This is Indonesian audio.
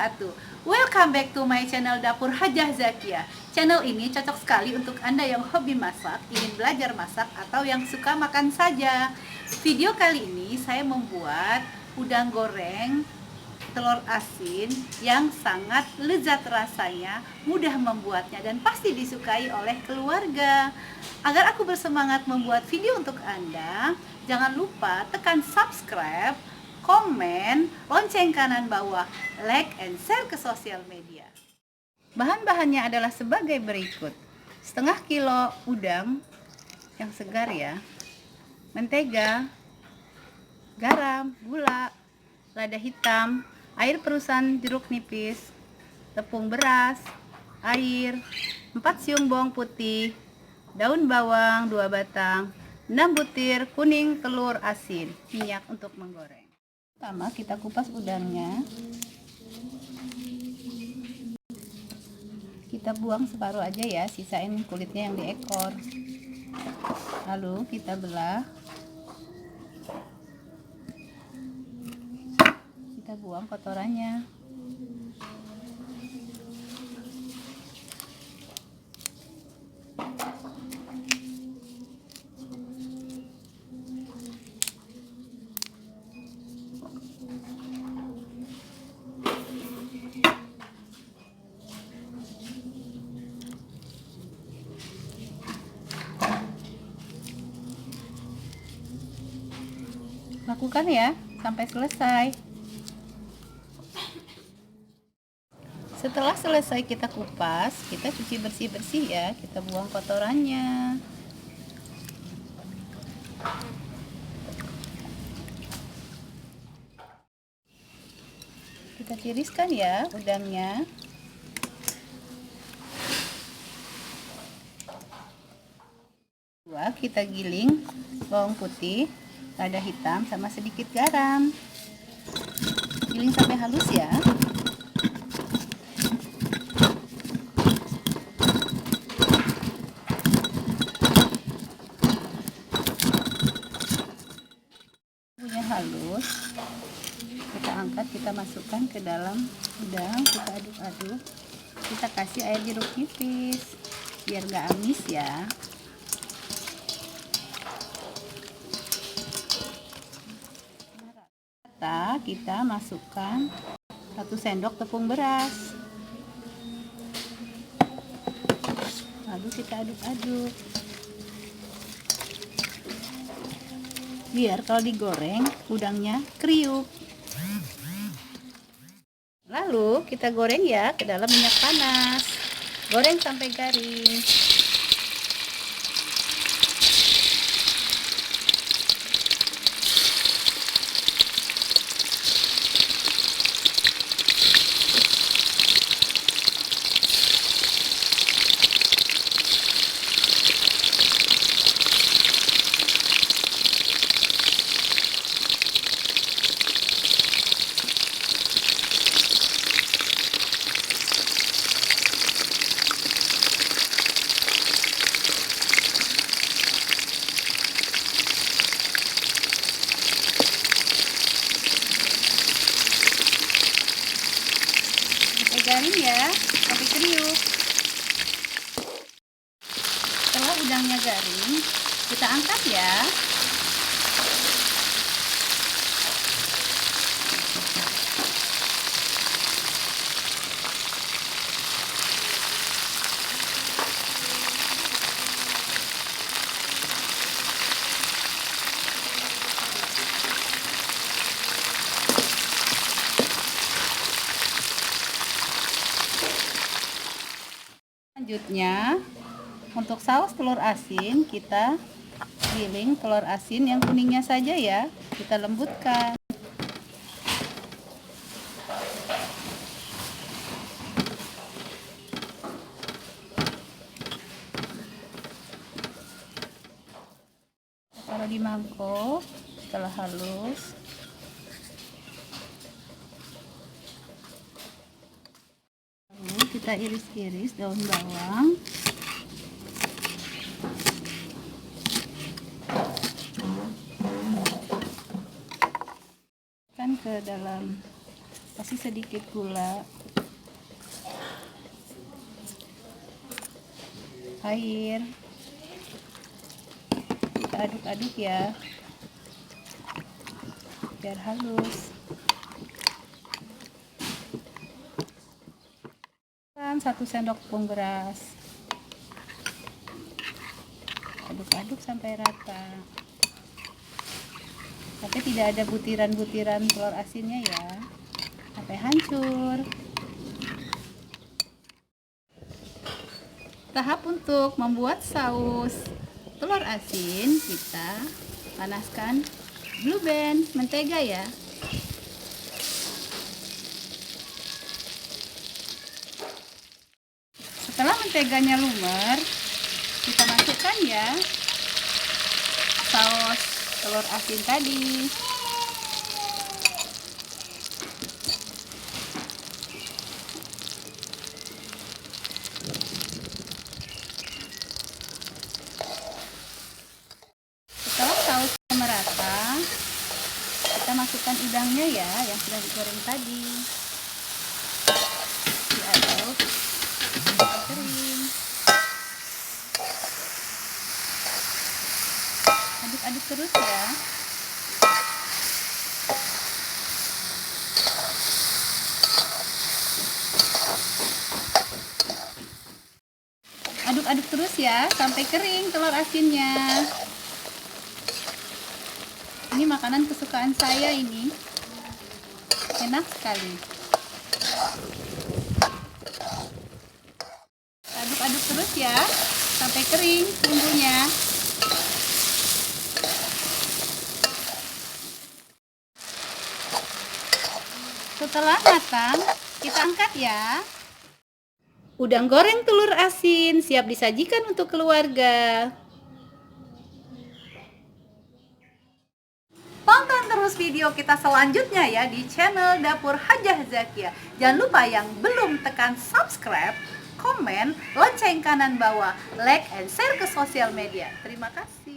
wabarakatuh. Welcome back to my channel Dapur Hajah Zakia. Channel ini cocok sekali untuk Anda yang hobi masak, ingin belajar masak, atau yang suka makan saja. Video kali ini saya membuat udang goreng telur asin yang sangat lezat rasanya, mudah membuatnya, dan pasti disukai oleh keluarga. Agar aku bersemangat membuat video untuk Anda, jangan lupa tekan subscribe, komen, lonceng kanan bawah, like, and share ke sosial media. Bahan-bahannya adalah sebagai berikut: setengah kilo udang yang segar ya, mentega, garam, gula, lada hitam, air perusan jeruk nipis, tepung beras, air, 4 siung bawang putih, daun bawang 2 batang, 6 butir kuning telur asin, minyak untuk menggoreng. Pertama kita kupas udangnya. Kita buang separuh aja ya, sisain kulitnya yang di ekor. Lalu kita belah. Kita buang kotorannya. Lakukan ya sampai selesai. Setelah selesai kita kupas, kita cuci bersih-bersih ya, kita buang kotorannya. Kita tiriskan ya udangnya. Kita giling bawang putih, lada hitam, sama sedikit garam. Giling sampai halus ya. Bumbunya halus, kita angkat, kita masukkan ke dalam udang, kita aduk-aduk. Kita kasih air jeruk nipis biar gak amis ya. Kita masukkan 1 sendok tepung beras, lalu kita aduk-aduk biar kalau digoreng udangnya kriuk. Lalu kita goreng ya ke dalam minyak panas, goreng sampai garing. Garing ya sampai kriuk. Setelah udangnya garing, kita angkat ya. Selanjutnya, untuk saus telur asin, kita giling telur asin yang kuningnya saja ya, kita lembutkan. Taruh di mangkok. Setelah halus, kita iris-iris daun bawang, ke dalam Kasih sedikit gula, air, kita aduk-aduk ya biar halus. 1 sendok tepung beras, aduk-aduk sampai rata, tapi tidak ada butiran-butiran telur asinnya ya, sampai hancur. Tahap untuk membuat saus telur asin, kita panaskan blue band mentega ya. Setelah menteganya lumer, kita masukkan ya saus telur asin tadi. Setelah saus merata, kita masukkan udangnya ya yang sudah digoreng tadi. Diaduk sampai kering. Aduk-aduk terus ya. Aduk-aduk terus ya sampai kering telur asinnya. Ini makanan kesukaan saya ini. Enak sekali. Aduk-aduk terus ya sampai kering bumbunya. Setelah matang, kita angkat ya. Udang goreng telur asin siap disajikan untuk keluarga. Tonton terus video kita selanjutnya ya di channel Dapur Hajah Zakia. Jangan lupa yang belum tekan subscribe, komen, lonceng kanan bawah, like and share ke sosial media. Terima kasih.